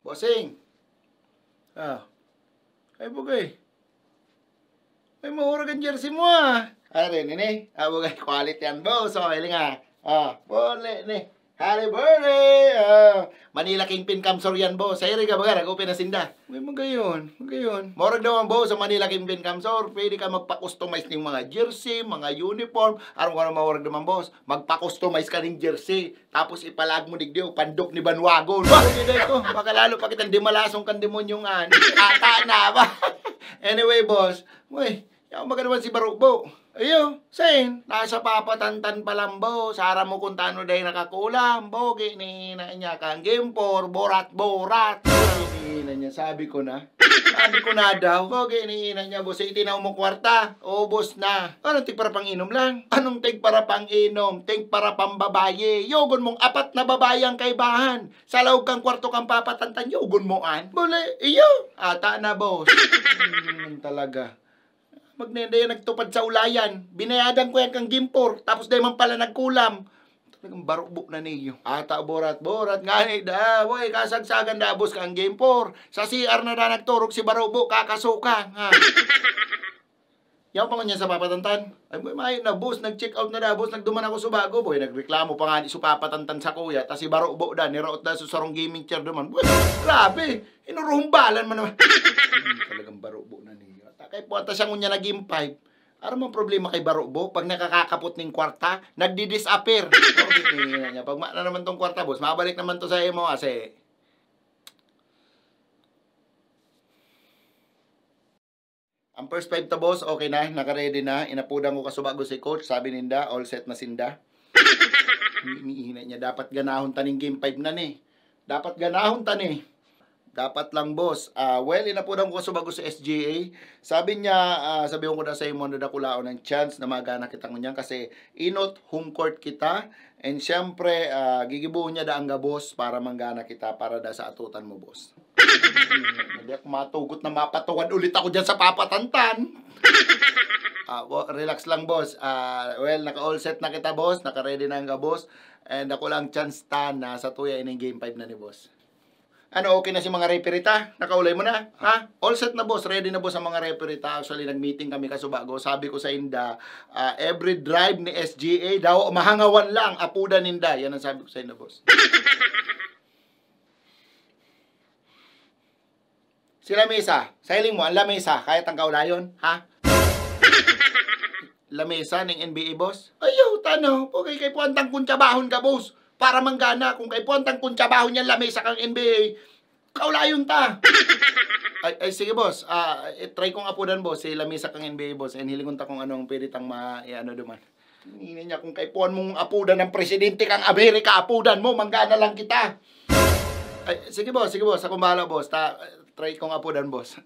Bossing. Ay bugay. May mahurag ang jersey mo Rin ini. Bugay quality yan boss. Okay nga. Bole ni. Happy birthday! Manila Kingpin Kamsor yan, boss. Sa'yo rin ka baga, nag-open na sinda. May magayon. Morag naman, boss, sa Manila Kingpin Kamsor, pwede ka magpa-customize ng mga jersey, mga uniform. Araw ko na mawarag naman, boss. Magpa-customize ka ng jersey. Tapos ipalag mo digdiyo, pandok ni Banwagon. Bakit ito? Baka lalo pa kitang dimalasong kang demonyong ata na ba? Anyway, boss. Uy, yung maganaman si Barukbo. Ayo, sayin, nasa papatantan pa lang bo, sara mo kung tano day nakakulam, bogi ni niya kang gimpor, borat. Ina niya, sabi ko na daw, bogi ni niya, boss, itinaw mo kwarta, ubos na. Anong tig para pang inom lang? Anong tig para pang inom? Tig para pang babaye. Yogon mong 4 na babayang kaibahan. Sa loob kang kwarto kang papatantan, yogon mo Bule, iyo. Ata na, boss. Talaga. Magnenda yan nagtupad sa ulayan. Binayadan ko yan kang gimpor. Tapos dahil man pala nagkulam. Talagang barukbo na niyo. Ata borat. Nga da. Boy, kasagsagan da bus kang gimpor. Sa CR na da nagturok si barukbo. Kakasuka. Yaw pa niya sa papatantan. Ay boy, maayos na bus. Nag-check out na da bus. Nagduman ako subago. Boy, nagreklamo pa nga ni su papatantan sa kuya. Tas si barukbo da. Niroot da sa sarong gaming chair duman. Boy, grabe. Inuruhumbalan man naman. Talagang barukbo na niyo. Kay puwata siya ngunya naging 5. Ano mang problema kay Barukbo? Pag nakakakapot ng kwarta, nagdi-disappear. Pag na naman tong kwarta, boss, mabalik naman to sa imo kasi. Ang first 5 to, boss, okay na, naka-ready na. Inapudan ko kasubago si coach, sabi ninda, all set na sinda. Hinihina niya, dapat ganahon taning game 5 na ni. Dapat ganahon tani. Dapat lang, boss. Well, inapunan ko bago sa SGA. Sabi niya, sabi ko na sa imo na dakulaon ng chance na magana kita ngunyan kasi inot home court kita. And syempre, gigibuon niya da ang boss para manggana kita para da sa atutan mo, boss. Hindi ako matugot na mapatuwan ulit ako dyan sa papatantan. Relax lang, boss. Well, naka-all set na kita, boss. Naka-ready na ang boss. And ako lang chance na sa tuya in game 5 na ni boss. Ano, okay na si mga referee ta? Nakaulay mo na? All set na, boss. Ready na, boss, ang mga referee ta. Actually, nag-meeting kami kasubago. Sabi ko sa inda, every drive ni SGA daw, mahangawan lang, apuda ninda. Yan ang sabi ko sa inda, boss. Si Lamesa, sailing mo, ang Lamesa, kahit ang kaulayon, Lamesa ng NBA, boss? Ayaw, tano. Okay, kay puwantang kuntsabahon ka, boss. Para manggana, kung kay puwantang kuntsabahon yan lamesa kang NBA, kaulayon ta. Ay sige, boss. Try kong apudan, boss, si lamesa kang NBA, boss. And hilingon ta kung anong pwede tang ano duman. Hindi niya kung kay puwan mong apudan ng presidente kang Amerika, apudan mo, manggana lang kita. Ay, sige, boss. Ako bahala, boss. Try kong apudan, boss.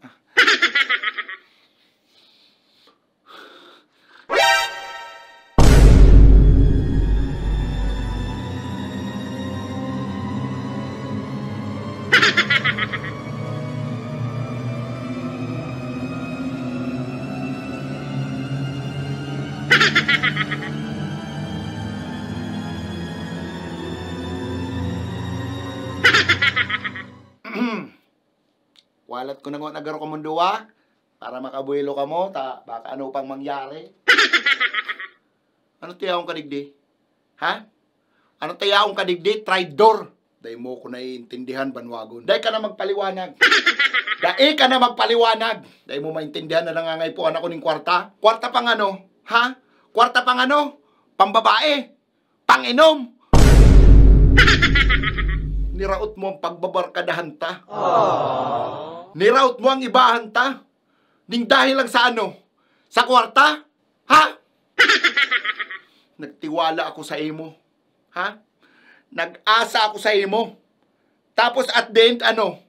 Walat ko na nga nagaro ka munduwa para makabuelo ka mo, baka ano pang mangyari. Ano tiyaong kadigdi? Ano tiyaong kadigdi? Traidor. Dahil mo ko naiintindihan, Banwagon. Dahil ka na magpaliwanag. Dahil mo maintindihan na nangangaypuan ako ng kwarta. Kwarta pang ano? Kwarta pang ano? Pambabae? Panginom? Niraot mo ang pagbabarkadahan ta. Niraot mo ang ibahan ta. Ning dahil lang sa ano? Sa kwarta? Nagtiwala ako sa imo. Nag-asa ako sa imo. Tapos at the end, ano?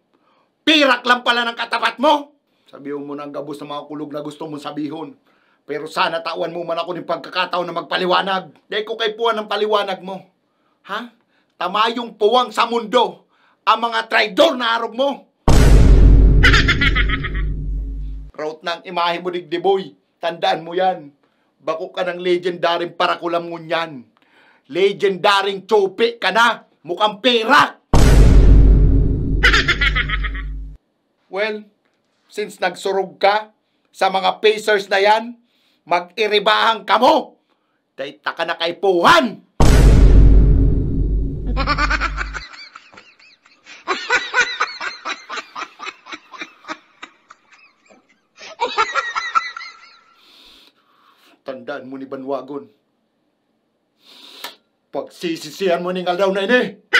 Pirak lang pala ng katapat mo. Sabihin mo ng gabos na mga kulog na gusto mong sabihon. Pero sana tawan mo man ako ng pagkakataon na magpaliwanag. Dahil ko kay puwan ng paliwanag mo. Tamayong puwang sa mundo ang mga traidor na arog mo. Raut ng imahe mo digdiboy. Tandaan mo yan. Bako ka ng legendaring parakulam ngunyan. Legendaring chope ka na. Mukhang pera. Well, since nagsurog ka sa mga Pacers na yan, mag-iribahan ka mo. Dahil taka na kaipuhan. Tandaan mo ni Banwagon. Pagsisisihan mo ni Ngaldaw na ini.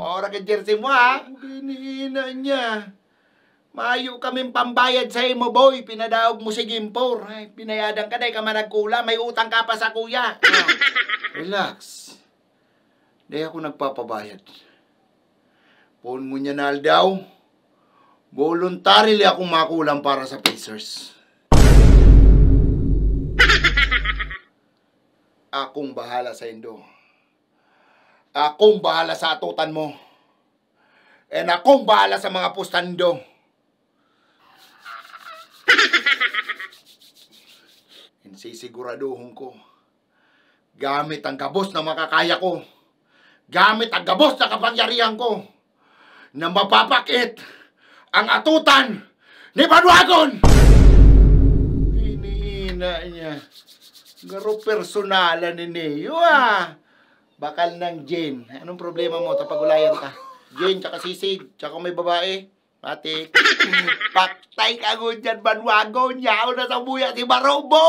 Ora ka jersey mo ha. Binihina niya. Mayo kaming pambayad sa imo boy. Pinadaog mo si Gimpor. Ay, pinayadan ka dahil ka managkula. May utang ka pa sa kuya. Relax. Di ako nagpapabayad. Phone mo niya na daw. Voluntarily akong makulang para sa Pacers. Akong bahala sa Indo. Akong bahala sa atutan mo. And akong bahala sa mga pustando. And sisiguraduhin ko, gamit ang gabos na makakaya ko, gamit ang gabos na kapangyarihan ko, na mapapakit ang atutan ni Banwagon! Hinihina niya. Garo personalan ni Neo ah. Bakal ng Jane. Anong problema mo? Tapagulayan ka. Jane, tsaka sisig, tsaka may babae. Matik. Paktay ka ko dyan, Banwagon. Yaw na sa buya si Barobo!